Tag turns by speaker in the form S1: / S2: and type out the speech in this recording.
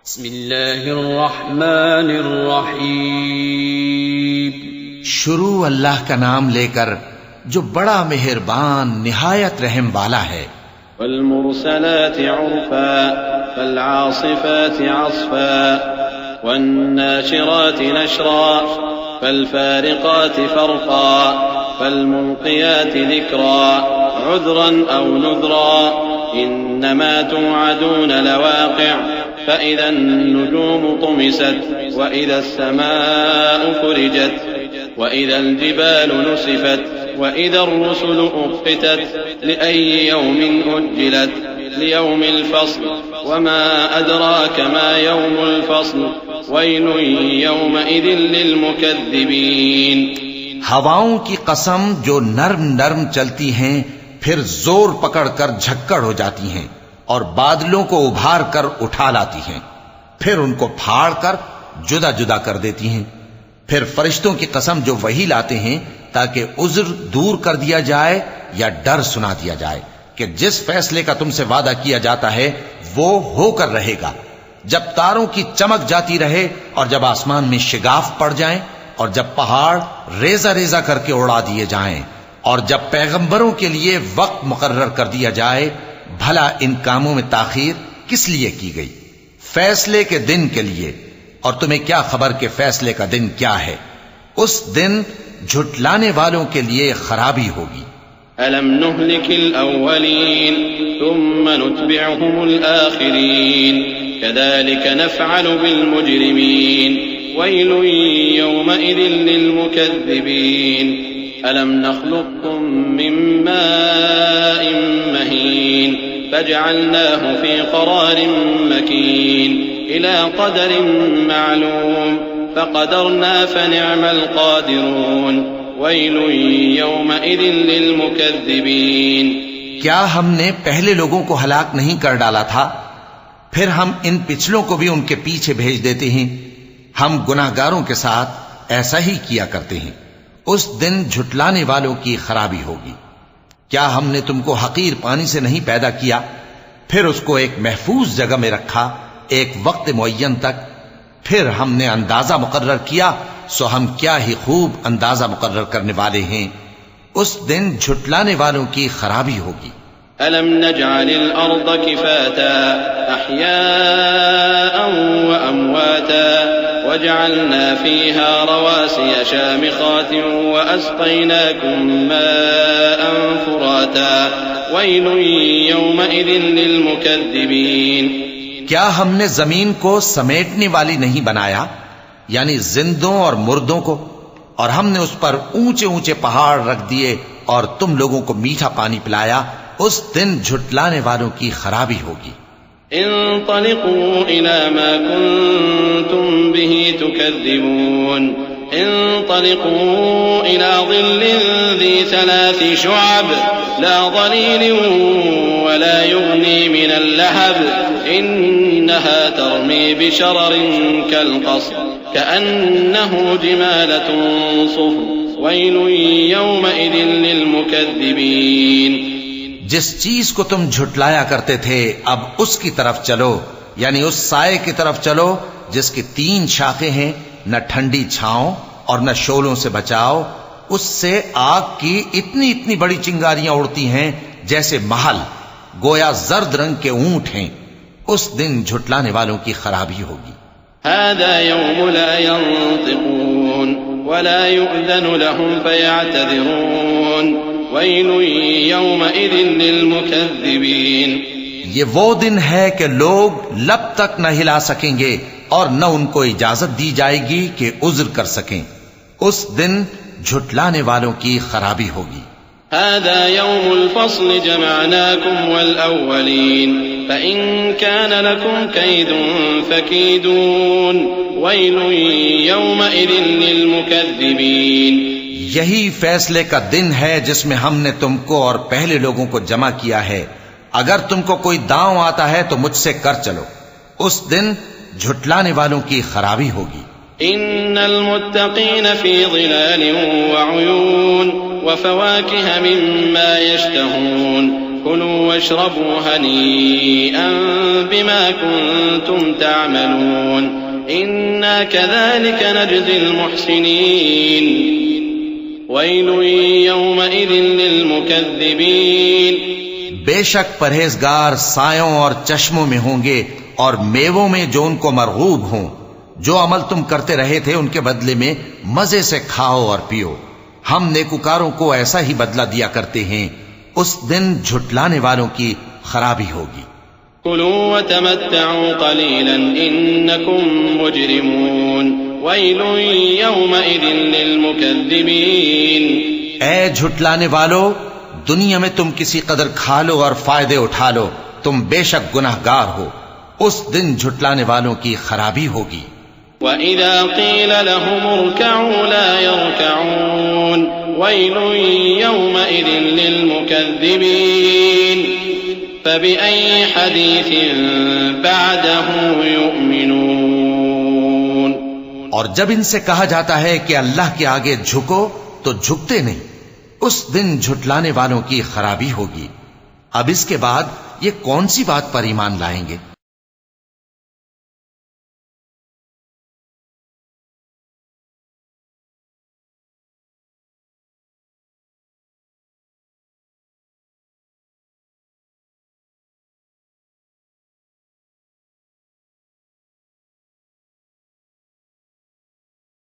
S1: بسم اللہ الرحمن الرحیم.
S2: شروع اللہ کا نام لے کر جو بڑا مہربان نہایت رحم والا ہے.
S3: والمرسلات عرفا فالعاصفات عصفا والناشرات نشرا فالفارقات فرقا فالملقيات ذكرا عذرا أو نذرا إنما توعدون لواقع فإذا النجوم طمست وإذا السماء فرجت وإذا الجبال نسفت وإذا الرسل أقتت لأي يوم أجلت ليوم الفصل وما أدراك ما يوم الفصل ويل يومئذ للمكذبين.
S2: ہواؤں کی قسم جو نرم نرم چلتی ہیں پھر زور پکڑ کر جھکڑ ہو جاتی ہیں اور بادلوں کو ابھار کر اٹھا لاتی ہیں پھر ان کو پھاڑ کر جدا جدا کر دیتی ہیں. پھر فرشتوں کی قسم جو وہی لاتے ہیں تاکہ عذر دور کر دیا جائے یا ڈر سنا دیا جائے کہ جس فیصلے کا تم سے وعدہ کیا جاتا ہے وہ ہو کر رہے گا. جب تاروں کی چمک جاتی رہے اور جب آسمان میں شگاف پڑ جائیں اور جب پہاڑ ریزہ ریزہ کر کے اڑا دیے جائیں اور جب پیغمبروں کے لیے وقت مقرر کر دیا جائے. بھلا ان کاموں میں تاخیر کس لیے کی گئی؟ فیصلے کے دن کے لیے. اور تمہیں کیا خبر کہ فیصلے کا دن کیا ہے؟ اس دن جھٹلانے والوں کے لیے خرابی ہوگی.
S3: أَلَمْ نُهْلِكِ الْأَوَّلِينَ ثُمَّ نُتْبِعُهُمُ الْآخِرِينَ كَذَلِكَ نَفْعَلُ بِالْمُجْرِمِينَ وَيْلٌ يَوْمَئِذٍ لِلْمُكَذِّبِينَ. أَلَمْ نَخْلُقكُّم مِّن مَّاءٍ مَّهِينٍ فَجَعَلْنَاهُ فِي قَرَارٍ مَّكِينٍ إِلَى قَدَرٍ مَّعْلُومٍ فَقَدَرْنَا فَنِعْمَ الْقَادِرُونَ. وَيْلٌ يَوْمَئِذٍ لِلْمُكَذِّبِينَ.
S2: کیا ہم نے پہلے لوگوں کو ہلاک نہیں کر ڈالا تھا؟ پھر ہم ان پچھلوں کو بھی ان کے پیچھے بھیج دیتے ہیں. ہم گناہگاروں کے ساتھ ایسا ہی کیا کرتے ہیں. اس دن جھٹلانے والوں کی خرابی ہوگی. کیا ہم نے تم کو حقیر پانی سے نہیں پیدا کیا پھر اس کو ایک محفوظ جگہ میں رکھا ایک وقت معین تک؟ پھر ہم نے اندازہ مقرر کیا سو ہم کیا ہی خوب اندازہ مقرر کرنے والے ہیں. اس دن جھٹلانے والوں کی خرابی ہوگی.
S3: أَلَمْ نَجْعَلِ الْأَرْضَ كِفَاتًا أَحْيَاءً وَأَمْوَاتًا وَجَعَلْنَا فِيهَا رَوَاسِيَ شَامِخَاتٍ وَأَسْقَيْنَاكُم مَّاءً فُرَاتًا وَيْلٌ يَوْمَئِذٍ لِلْمُكَذِّبِينَ.
S2: کیا ہم نے زمین کو سمیٹنے والی نہیں بنایا یعنی زندوں اور مردوں کو؟ اور ہم نے اس پر اونچے اونچے پہاڑ رکھ دیے اور تم لوگوں کو میٹھا پانی پلایا. اس دن جھٹلانے والوں کی خرابی ہوگی.
S3: انطلقوا إلى ما كنتم به تكذبون. انطلقوا إلى ظل ذي 3 شعب لا ظليل ولا يغني من اللهب إنها ترمي بشرر كالقصر كأنه جمالة صفر ويل يومئذ للمكذبين.
S2: جس چیز کو تم جھٹلایا کرتے تھے اب اس کی طرف چلو یعنی اس سائے کی طرف چلو جس کی 3 شاخیں ہیں. نہ ٹھنڈی چھاؤں اور نہ شعلوں سے بچاؤ. اس سے آگ کی اتنی اتنی بڑی چنگاریاں اڑتی ہیں جیسے محل گویا زرد رنگ کے اونٹ ہیں. اس دن جھٹلانے والوں کی خرابی ہوگی.
S3: هذا يوم لا ينطقون ولا يؤذن لهم فيعتذرون ويل يومئذ للمكذبين.
S2: یہ وہ دن ہے کہ لوگ لب تک نہ ہلا سکیں گے اور نہ ان کو اجازت دی جائے گی کہ عذر کر سکیں. اس دن جھٹلانے والوں کی خرابی ہوگی.
S3: هذا يوم الفصل جمعناكم والأولين فإن كان لكم كيد فكيدون ويل يومئذ للمكذبين.
S2: یہی فیصلے کا دن ہے جس میں ہم نے تم کو اور پہلے لوگوں کو جمع کیا ہے. اگر تم کو کوئی داؤں آتا ہے تو مجھ سے کر چلو. اس دن جھٹلانے والوں کی خرابی ہوگی.
S3: ان المتقین فی ظلال وعیون وفواکہ مما یشتہون كلوا واشربوا هنيئا بما كنتم تعملون إنا كذلك نجزي المحسنين ويل يومئذ للمكذبين
S2: بے شک پرہیزگار سایوں اور چشموں میں ہوں گے اور میووں میں جو ان کو مرغوب ہوں. جو عمل تم کرتے رہے تھے ان کے بدلے میں مزے سے کھاؤ اور پیو. ہم نیکوکاروں کو ایسا ہی بدلہ دیا کرتے ہیں. اس دن جھٹلانے والوں کی خرابی ہوگی.
S3: كلوا وتمتعوا قليلا إنكم مجرمون ويل يومئذ للمكذبين.
S2: اے جھٹلانے والو، دنیا میں تم کسی قدر کھا لو اور فائدے اٹھا لو، تم بے شک گناہگار ہو. اس دن جھٹلانے والوں کی خرابی ہوگی.
S3: وَإِذَا قِيلَ لَهُمُ ارْكَعُوا لَا يَرْكَعُونَ وَيْلٌ يَوْمَئِذٍ لِّلْمُكَذِّبِينَ فَبِأَيِّ حَدِيثٍ بَعْدَهُ يُؤْمِنُونَ.
S2: اور جب ان سے کہا جاتا ہے کہ اللہ کے آگے جھکو تو جھکتے نہیں. اس دن جھٹلانے والوں کی خرابی ہوگی. اب اس کے بعد یہ کون سی بات پر ایمان لائیں گے؟